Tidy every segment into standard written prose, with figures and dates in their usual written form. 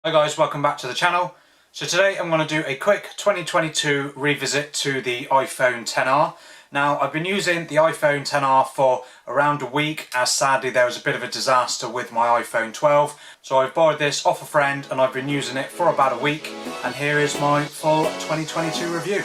Hi guys, welcome back to the channel. So today I'm going to do a quick 2022 revisit to the iPhone XR. Now I've been using the iPhone XR for around a week, as sadly there was a bit of a disaster with my iPhone 12. So I've borrowed this off a friend and I've been using it for about a week, and here is my full 2022 review.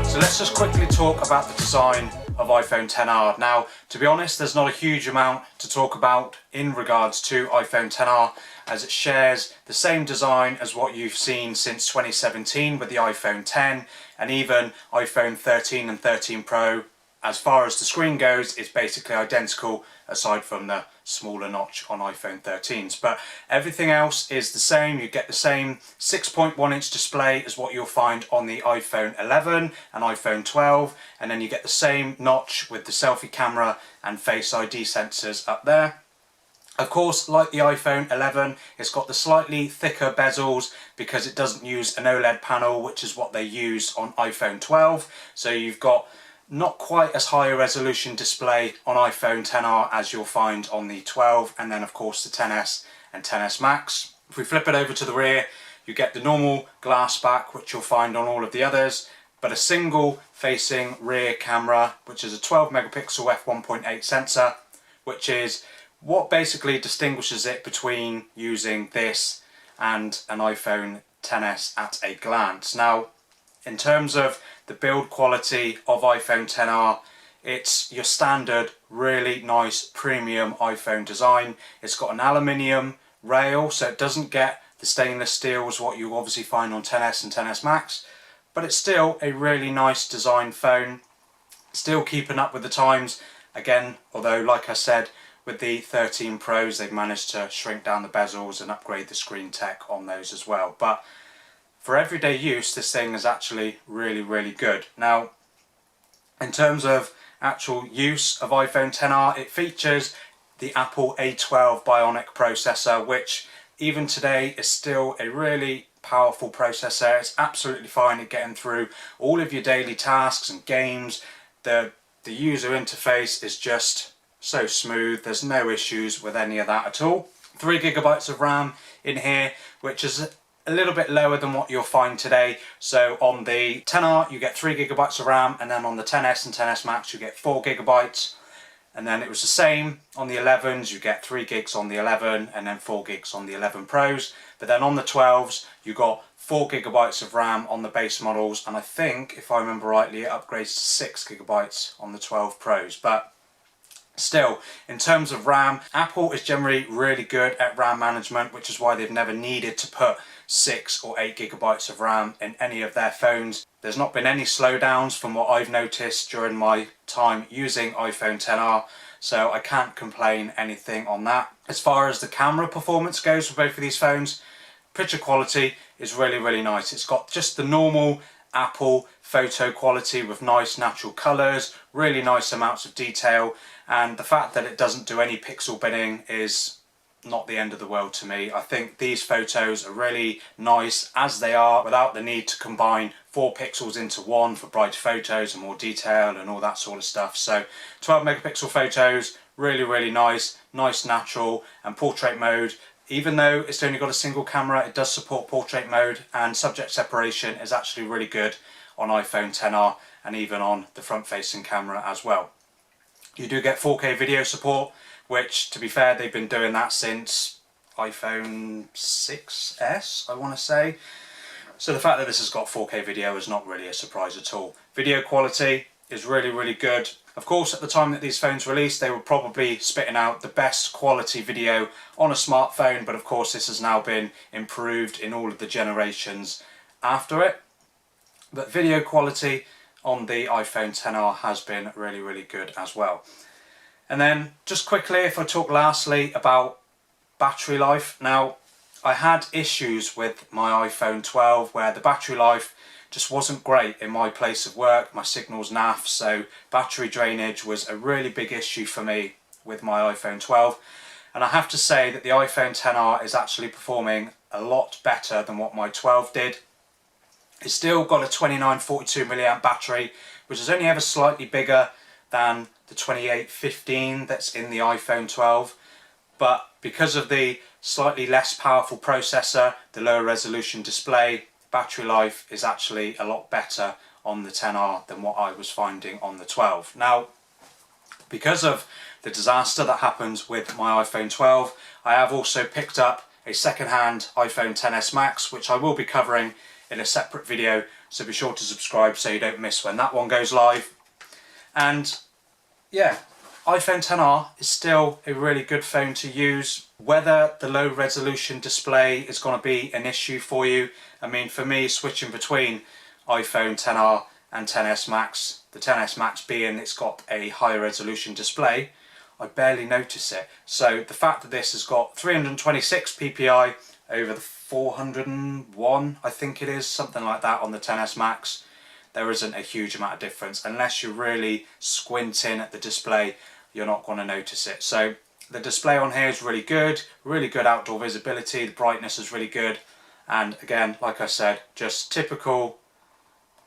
So let's just quickly talk about the design of iPhone XR. Now, to be honest, there's not a huge amount to talk about in regards to iPhone XR, as it shares the same design as what you've seen since 2017 with the iPhone X and even iPhone 13 and 13 Pro. As far as the screen goes, it's basically identical aside from the smaller notch on iPhone 13s. But everything else is the same. You get the same 6.1 inch display as what you'll find on the iPhone 11 and iPhone 12. And then you get the same notch with the selfie camera and Face ID sensors up there. Of course, like the iPhone 11, it's got the slightly thicker bezels because it doesn't use an OLED panel, which is what they use on iPhone 12. So you've got not quite as high a resolution display on iPhone XR as you'll find on the 12, and then of course the XS and XS Max. If we flip it over to the rear, you get the normal glass back, which you'll find on all of the others, but a single facing rear camera, which is a 12 megapixel f1.8 sensor, which is what basically distinguishes it between using this and an iPhone XS at a glance. Now, in terms of the build quality of iPhone XR, it's your standard really nice premium iPhone design. It's got an aluminium rail, so it doesn't get the stainless steel as what you obviously find on XS and XS Max, but it's still a really nice design phone, still keeping up with the times. Again, although like I said, with the 13 Pros they've managed to shrink down the bezels and upgrade the screen tech on those as well. But for everyday use, this thing is actually really good. Now, in terms of actual use of iPhone XR, it features the Apple A12 Bionic processor, which even today is still a really powerful processor. It's absolutely fine at getting through all of your daily tasks and games. The user interface is just so smooth. There's no issues with any of that at all. 3 gigabytes of RAM in here, which is a little bit lower than what you'll find today. So on the XR you get 3 gigabytes of RAM, and then on the XS and XS Max you get 4 gigabytes. And then it was the same on the 11s, you get 3 gigs on the 11 and then 4 gigs on the 11 Pros. But then on the 12s you got 4 gigabytes of RAM on the base models, and I think, if I remember rightly, it upgrades to 6 gigabytes on the 12 Pros. But still, in terms of RAM, Apple is generally really good at RAM management, which is why they've never needed to put 6 or 8 gigabytes of RAM in any of their phones. There's not been any slowdowns from what I've noticed during my time using iPhone XR, so I can't complain anything on that. As far as the camera performance goes for both of these phones, picture quality is really nice. It's got just the normal Apple photo quality with nice natural colours, really nice amounts of detail, and the fact that it doesn't do any pixel binning is not the end of the world to me. I think these photos are really nice as they are, without the need to combine 4 pixels into one for brighter photos and more detail and all that sort of stuff. So 12 megapixel photos, really nice natural, and portrait mode. Even though it's only got a single camera, it does support portrait mode, and subject separation is actually really good on iPhone XR and even on the front facing camera as well. You do get 4K video support, which, to be fair, they've been doing that since iPhone 6S, I want to say. So the fact that this has got 4K video is not really a surprise at all. Video quality is really good. Of course, at the time that these phones released, they were probably spitting out the best quality video on a smartphone, but of course this has now been improved in all of the generations after it. But video quality on the iPhone XR has been really good as well. And then just quickly, if I talk lastly about battery life. Now, I had issues with my iPhone 12 where the battery life just wasn't great in my place of work. My signal's naff, so battery drainage was a really big issue for me with my iPhone 12. And I have to say that the iPhone XR is actually performing a lot better than what my 12 did. It's still got a 2942 milliamp battery, which is only ever slightly bigger than the 2815 that's in the iPhone 12. But because of the slightly less powerful processor, the lower resolution display, battery life is actually a lot better on the 10R than what I was finding on the 12. Now, because of the disaster that happened with my iPhone 12, I have also picked up a second-hand iPhone XS Max, which I will be covering in a separate video, so be sure to subscribe so you don't miss when that one goes live. And yeah, iPhone XR is still a really good phone to use. Whether the low resolution display is going to be an issue for you, I mean, for me, switching between iPhone XR and XS Max, the XS Max being it's got a higher resolution display, I barely notice it. So the fact that this has got 326 ppi over the 401, I think it is, something like that on the XS Max, there isn't a huge amount of difference. Unless you're really squinting at the display, you're not going to notice it. So the display on here is really good outdoor visibility, the brightness is really good, and again, like I said, just typical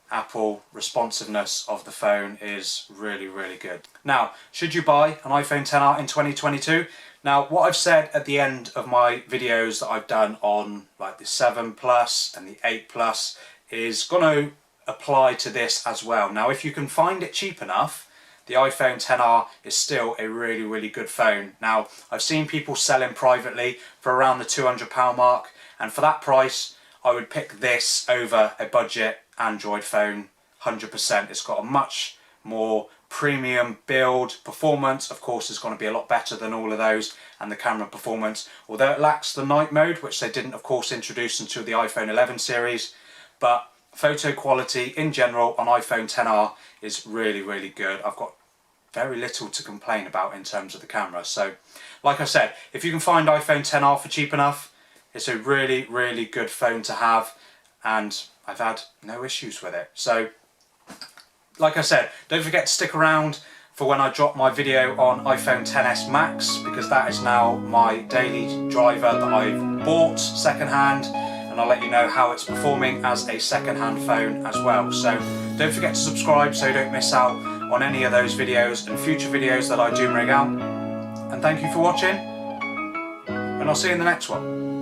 Apple responsiveness of the phone is really good. Now, should you buy an iPhone XR in 2022? Now, what I've said at the end of my videos that I've done on like the 7 Plus and the 8 Plus is going to apply to this as well. Now, if you can find it cheap enough, the iPhone XR is still a really good phone. Now, I've seen people selling privately for around the £200 mark, and for that price, I would pick this over a budget Android phone 100%. It's got a much more premium build. Performance, of course, is going to be a lot better than all of those, and the camera performance, although it lacks the night mode, which they didn't, of course, introduce until the iPhone 11 series, but photo quality in general on iPhone XR is really good. I've got very little to complain about in terms of the camera. So, like I said, if you can find iPhone XR for cheap enough, it's a really good phone to have, and I've had no issues with it. So, like I said, don't forget to stick around for when I drop my video on iPhone XS Max, because that is now my daily driver that I've bought second-hand, and I'll let you know how it's performing as a second-hand phone as well. So don't forget to subscribe so you don't miss out on any of those videos and future videos that I do bring out. And thank you for watching, and I'll see you in the next one.